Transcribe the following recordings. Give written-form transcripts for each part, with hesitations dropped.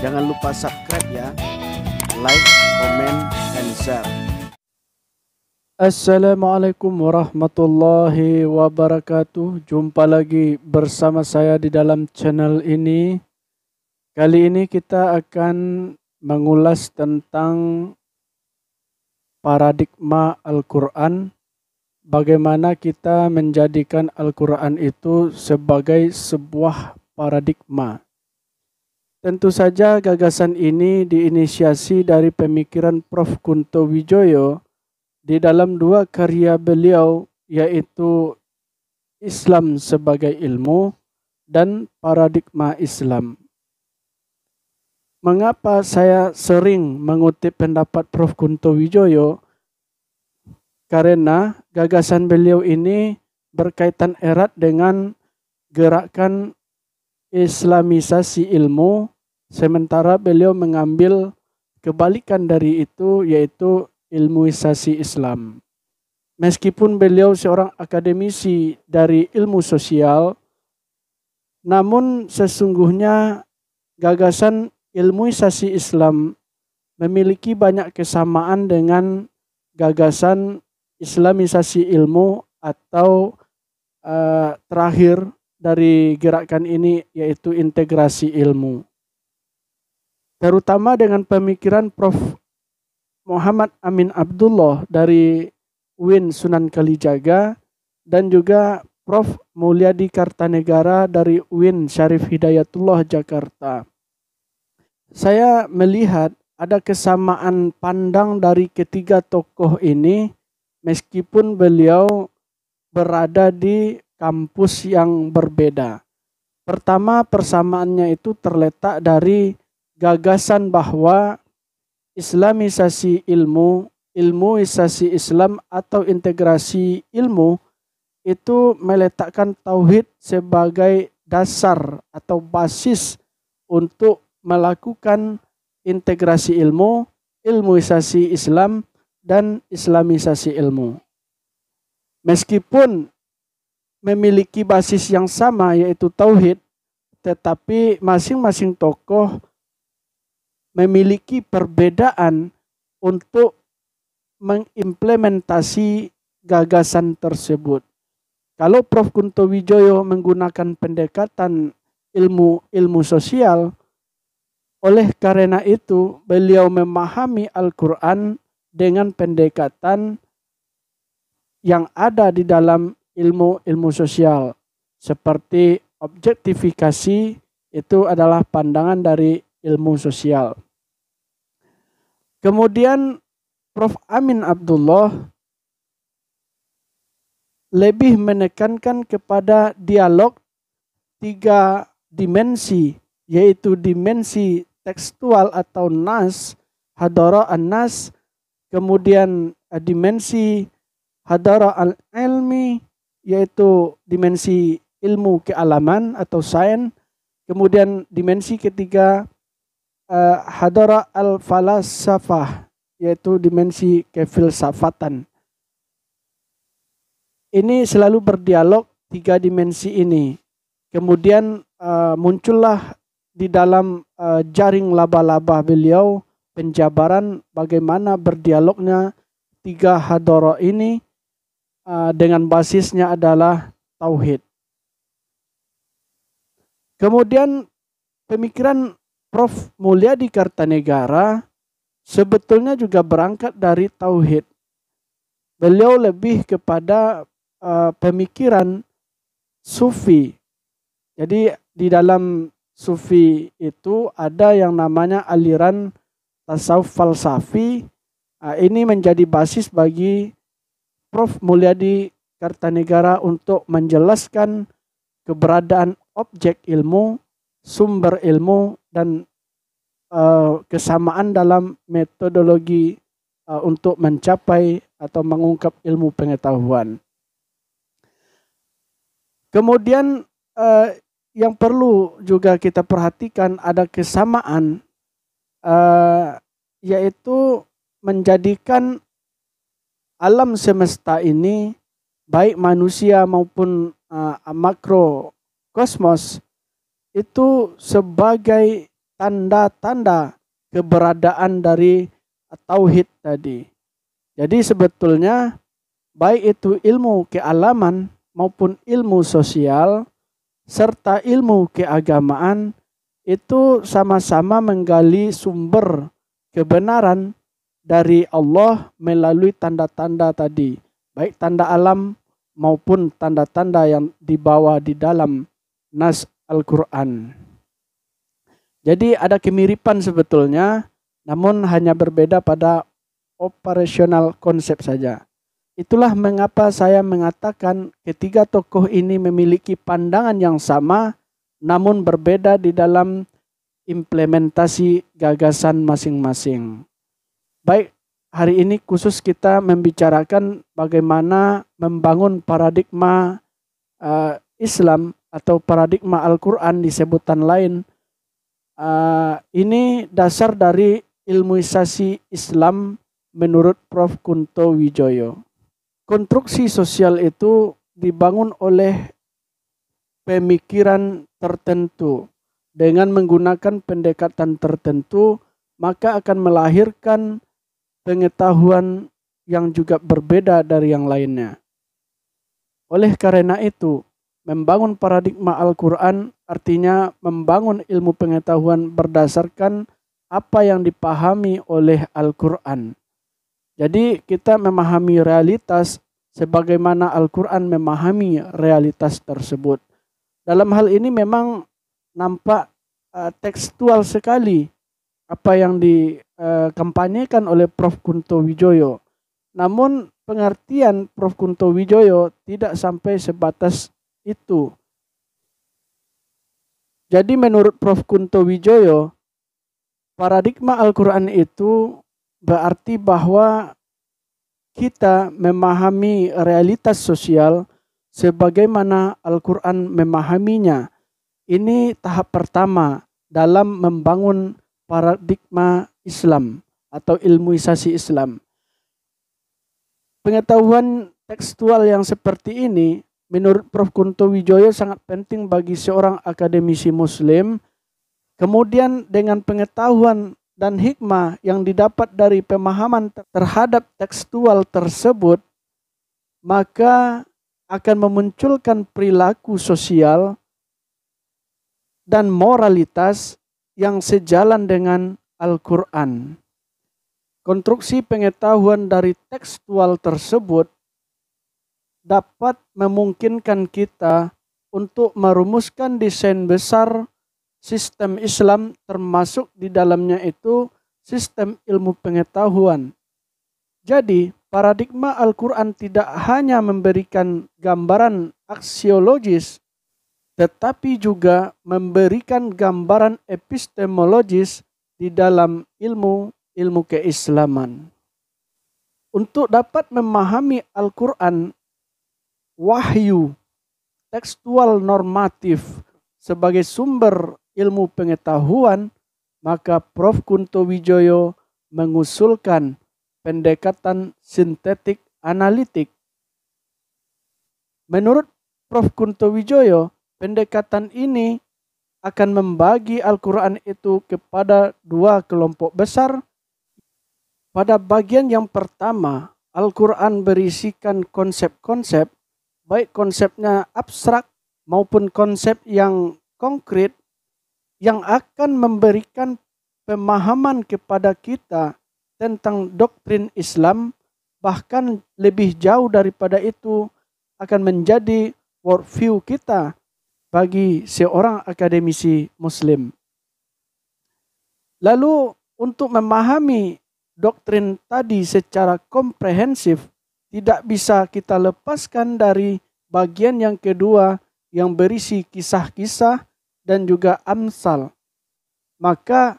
Jangan lupa subscribe ya, like, comment, and share. Assalamualaikum warahmatullahi wabarakatuh. Jumpa lagi bersama saya di dalam channel ini. Kali ini kita akan mengulas tentang paradigma Al-Quran. Bagaimana kita menjadikan Al-Quran itu sebagai sebuah paradigma. Tentu saja gagasan ini diinisiasi dari pemikiran Prof. Kunto Wijoyo di dalam dua karya beliau, yaitu Islam sebagai Ilmu dan Paradigma Islam. Mengapa saya sering mengutip pendapat Prof. Kunto Wijoyo? Karena gagasan beliau ini berkaitan erat dengan gerakan Islamisasi ilmu, sementara beliau mengambil kebalikan dari itu, yaitu ilmuisasi Islam. Meskipun beliau seorang akademisi dari ilmu sosial, namun sesungguhnya gagasan ilmuisasi Islam memiliki banyak kesamaan dengan gagasan Islamisasi ilmu atau terakhir dari gerakan ini, yaitu integrasi ilmu. Terutama dengan pemikiran Prof. Muhammad Amin Abdullah dari UIN Sunan Kalijaga dan juga Prof. Mulyadi Kartanegara dari UIN Syarif Hidayatullah Jakarta. Saya melihat ada kesamaan pandang dari ketiga tokoh ini meskipun beliau berada di kampus yang berbeda. Pertama, persamaannya itu terletak dari gagasan bahwa Islamisasi ilmu, ilmuisasi Islam atau integrasi ilmu itu meletakkan tauhid sebagai dasar atau basis untuk melakukan integrasi ilmu, ilmuisasi Islam, dan islamisasi ilmu. Meskipun memiliki basis yang sama, yaitu tauhid, tetapi masing-masing tokoh memiliki perbedaan untuk mengimplementasi gagasan tersebut. Kalau Prof. Kunto Wijoyo menggunakan pendekatan ilmu sosial, oleh karena itu beliau memahami Al-Quran dengan pendekatan yang ada di dalam ilmu sosial. Seperti objektifikasi, itu adalah pandangan dari ilmu sosial. Kemudian Prof. Amin Abdullah lebih menekankan kepada dialog tiga dimensi, yaitu dimensi tekstual atau nas, hadara an-nas, kemudian dimensi hadara al-ilmi, yaitu dimensi ilmu kealaman atau sains, kemudian dimensi ketiga hadara al-falasafah, yaitu dimensi kefilsafatan. Ini selalu berdialog tiga dimensi ini. Kemudian muncullah di dalam jaring laba-laba beliau penjabaran bagaimana berdialognya tiga hadara ini dengan basisnya adalah tauhid. Kemudian pemikiran Prof. Mulyadi Kartanegara sebetulnya juga berangkat dari tauhid. Beliau lebih kepada pemikiran sufi. Jadi di dalam sufi itu ada yang namanya aliran tasawuf falsafi. Ini menjadi basis bagi Prof. Mulyadi Kartanegara untuk menjelaskan keberadaan objek ilmu, sumber ilmu, dan kesamaan dalam metodologi untuk mencapai atau mengungkap ilmu pengetahuan. Kemudian yang perlu juga kita perhatikan ada kesamaan, yaitu menjadikan alam semesta ini, baik manusia maupun makrokosmos, itu sebagai tanda-tanda keberadaan dari tauhid tadi. Jadi sebetulnya baik itu ilmu kealaman maupun ilmu sosial serta ilmu keagamaan itu sama-sama menggali sumber kebenaran dari Allah melalui tanda-tanda tadi, baik tanda alam maupun tanda-tanda yang dibawa di dalam nas Al-Quran. Jadi ada kemiripan sebetulnya, namun hanya berbeda pada operasional konsep saja. Itulah mengapa saya mengatakan ketiga tokoh ini memiliki pandangan yang sama, namun berbeda di dalam implementasi gagasan masing-masing. Baik, hari ini khusus kita membicarakan bagaimana membangun paradigma Islam atau paradigma Al-Quran di sebutan lain. Ini dasar dari ilmuisasi Islam menurut Prof. Kunto Wijoyo. Konstruksi sosial itu dibangun oleh pemikiran tertentu. Dengan menggunakan pendekatan tertentu, maka akan melahirkan pengetahuan yang juga berbeda dari yang lainnya. Oleh karena itu, membangun paradigma Al-Quran artinya membangun ilmu pengetahuan berdasarkan apa yang dipahami oleh Al-Quran. Jadi kita memahami realitas sebagaimana Al-Quran memahami realitas tersebut. Dalam hal ini memang nampak tekstual sekali apa yang dikampanyekan oleh Prof. Kunto Wijoyo. Namun pengertian Prof. Kunto Wijoyo tidak sampai sebatas itu. Jadi menurut Prof. Kunto Wijoyo, paradigma Al-Quran itu berarti bahwa kita memahami realitas sosial sebagaimana Al-Quran memahaminya. Ini tahap pertama dalam membangun paradigma Islam atau ilmuisasi Islam. Pengetahuan tekstual yang seperti ini menurut Prof. Kunto Wijoyo sangat penting bagi seorang akademisi Muslim. Kemudian dengan pengetahuan dan hikmah yang didapat dari pemahaman terhadap tekstual tersebut, maka akan memunculkan perilaku sosial dan moralitas yang sejalan dengan Al-Quran. Konstruksi pengetahuan dari tekstual tersebut dapat memungkinkan kita untuk merumuskan desain besar sistem Islam, termasuk di dalamnya itu sistem ilmu pengetahuan. Jadi paradigma Al-Quran tidak hanya memberikan gambaran aksiologis, tetapi juga memberikan gambaran epistemologis di dalam ilmu keislaman. Untuk dapat memahami Al-Quran, wahyu tekstual normatif sebagai sumber ilmu pengetahuan, maka Prof. Kunto Wijoyo mengusulkan pendekatan sintetik analitik. Menurut Prof. Kunto Wijoyo, pendekatan ini akan membagi Al-Quran itu kepada dua kelompok besar. Pada bagian yang pertama, Al-Quran berisikan konsep-konsep, baik konsepnya abstrak maupun konsep yang konkret, yang akan memberikan pemahaman kepada kita tentang doktrin Islam, bahkan lebih jauh daripada itu akan menjadi worldview kita bagi seorang akademisi Muslim. Lalu untuk memahami doktrin tadi secara komprehensif, tidak bisa kita lepaskan dari bagian yang kedua yang berisi kisah-kisah dan juga amsal. Maka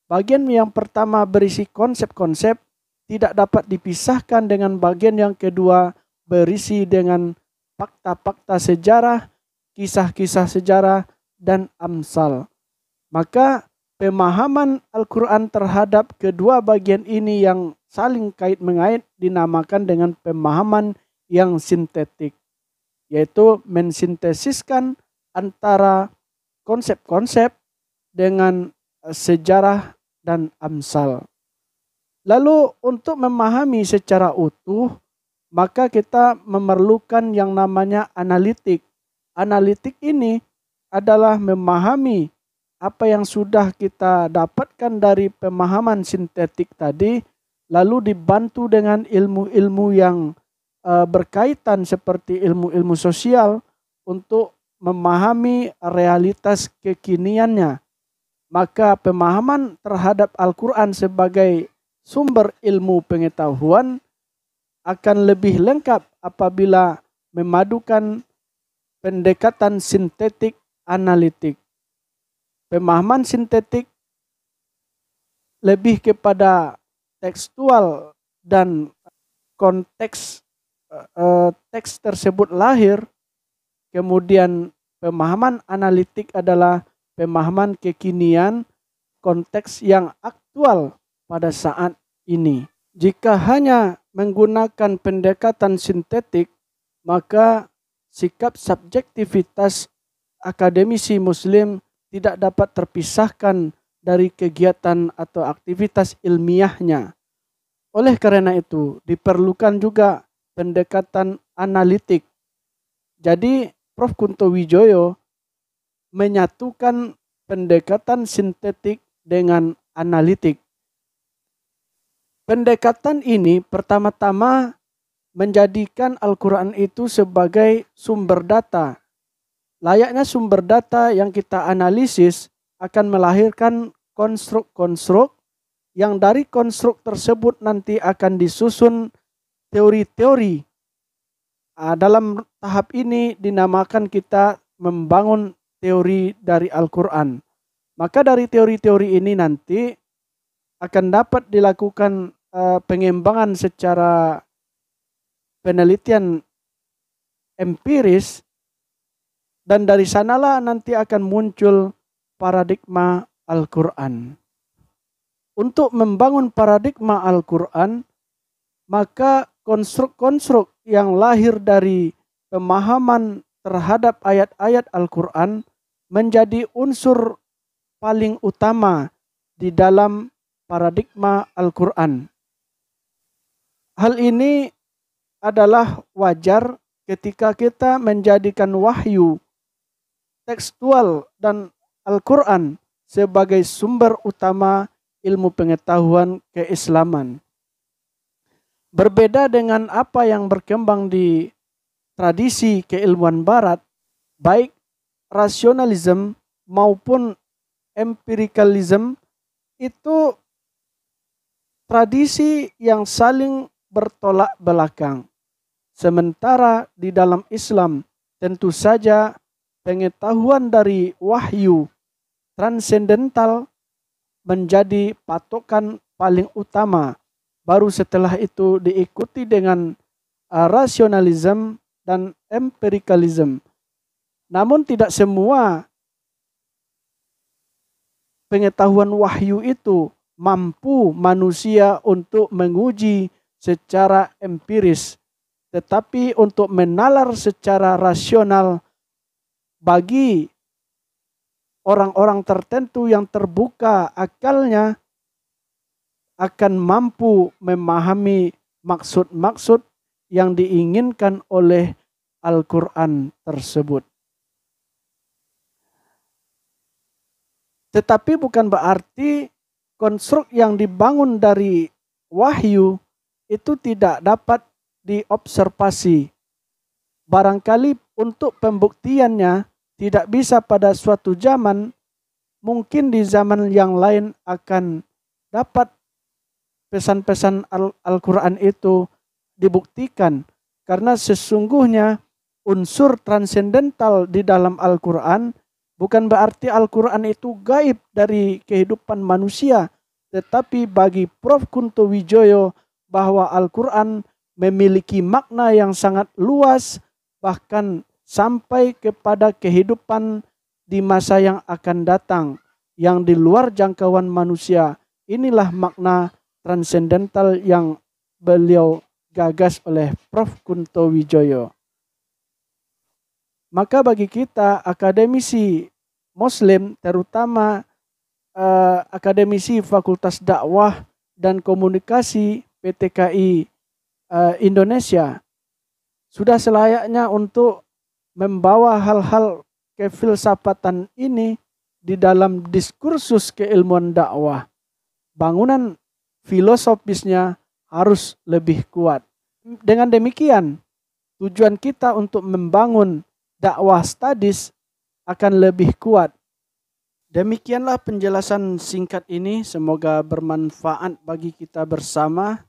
bagian yang pertama berisi konsep-konsep tidak dapat dipisahkan dengan bagian yang kedua berisi dengan fakta-fakta sejarah, kisah-kisah sejarah, dan amsal. Maka pemahaman Al-Quran terhadap kedua bagian ini yang saling kait-mengait dinamakan dengan pemahaman yang sintetik, yaitu mensintesiskan antara konsep-konsep dengan sejarah dan amsal. Lalu untuk memahami secara utuh, maka kita memerlukan yang namanya analitik. Analitik ini adalah memahami apa yang sudah kita dapatkan dari pemahaman sintetik tadi, lalu dibantu dengan ilmu-ilmu yang berkaitan seperti ilmu-ilmu sosial untuk memahami realitas kekiniannya. Maka pemahaman terhadap Al-Quran sebagai sumber ilmu pengetahuan akan lebih lengkap apabila memadukan pendekatan sintetik analitik. Pemahaman sintetik lebih kepada tekstual dan konteks teks tersebut lahir. Kemudian pemahaman analitik adalah pemahaman kekinian, konteks yang aktual pada saat ini. Jika hanya menggunakan pendekatan sintetik, maka sikap subjektivitas akademisi Muslim tidak dapat terpisahkan dari kegiatan atau aktivitas ilmiahnya. Oleh karena itu, diperlukan juga pendekatan analitik. Jadi, Prof. Kunto Wijoyo menyatukan pendekatan sintetik dengan analitik. Pendekatan ini pertama-tama menjadikan Al-Quran itu sebagai sumber data. Layaknya sumber data yang kita analisis akan melahirkan konstruk-konstruk yang dari konstruk tersebut nanti akan disusun teori-teori. Dalam tahap ini dinamakan kita membangun teori dari Al-Quran. Maka dari teori-teori ini nanti akan dapat dilakukan pengembangan secara penelitian empiris, dan dari sanalah nanti akan muncul paradigma Al-Quran. Untuk membangun paradigma Al-Quran, maka konstruk-konstruk yang lahir dari pemahaman terhadap ayat-ayat Al-Quran menjadi unsur paling utama di dalam paradigma Al-Quran. Hal ini adalah wajar ketika kita menjadikan wahyu tekstual dan Al-Quran sebagai sumber utama ilmu pengetahuan keislaman. Berbeda dengan apa yang berkembang di tradisi keilmuan barat, baik rasionalisme maupun empirikalisme, itu tradisi yang saling bertolak belakang. Sementara di dalam Islam tentu saja pengetahuan dari wahyu transendental menjadi patokan paling utama. Baru setelah itu diikuti dengan rasionalisme dan empirikalisme. Namun tidak semua pengetahuan wahyu itu mampu manusia untuk menguji secara empiris, tetapi untuk menalar secara rasional bagi orang-orang tertentu yang terbuka akalnya akan mampu memahami maksud-maksud yang diinginkan oleh Al-Quran tersebut. Tetapi bukan berarti konstruk yang dibangun dari wahyu itu tidak dapat diobservasi. Barangkali untuk pembuktiannya tidak bisa pada suatu zaman, mungkin di zaman yang lain akan dapat pesan-pesan Al-Quran itu dibuktikan. Karena sesungguhnya unsur transendental di dalam Al-Quran bukan berarti Al-Quran itu gaib dari kehidupan manusia. Tetapi bagi Prof. Kunto Wijoyo bahwa Al-Quran memiliki makna yang sangat luas, bahkan sampai kepada kehidupan di masa yang akan datang, yang di luar jangkauan manusia. Inilah makna transendental yang beliau gagas oleh Prof. Kunto Wijoyo. Maka bagi kita akademisi Muslim, terutama akademisi Fakultas Dakwah dan Komunikasi PTKI Indonesia sudah selayaknya untuk membawa hal-hal kefilsafatan ini di dalam diskursus keilmuan dakwah. Bangunan filosofisnya harus lebih kuat. Dengan demikian, tujuan kita untuk membangun dakwah studies akan lebih kuat. Demikianlah penjelasan singkat ini, semoga bermanfaat bagi kita bersama.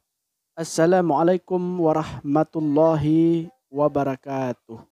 Assalamualaikum warahmatullahi wabarakatuh.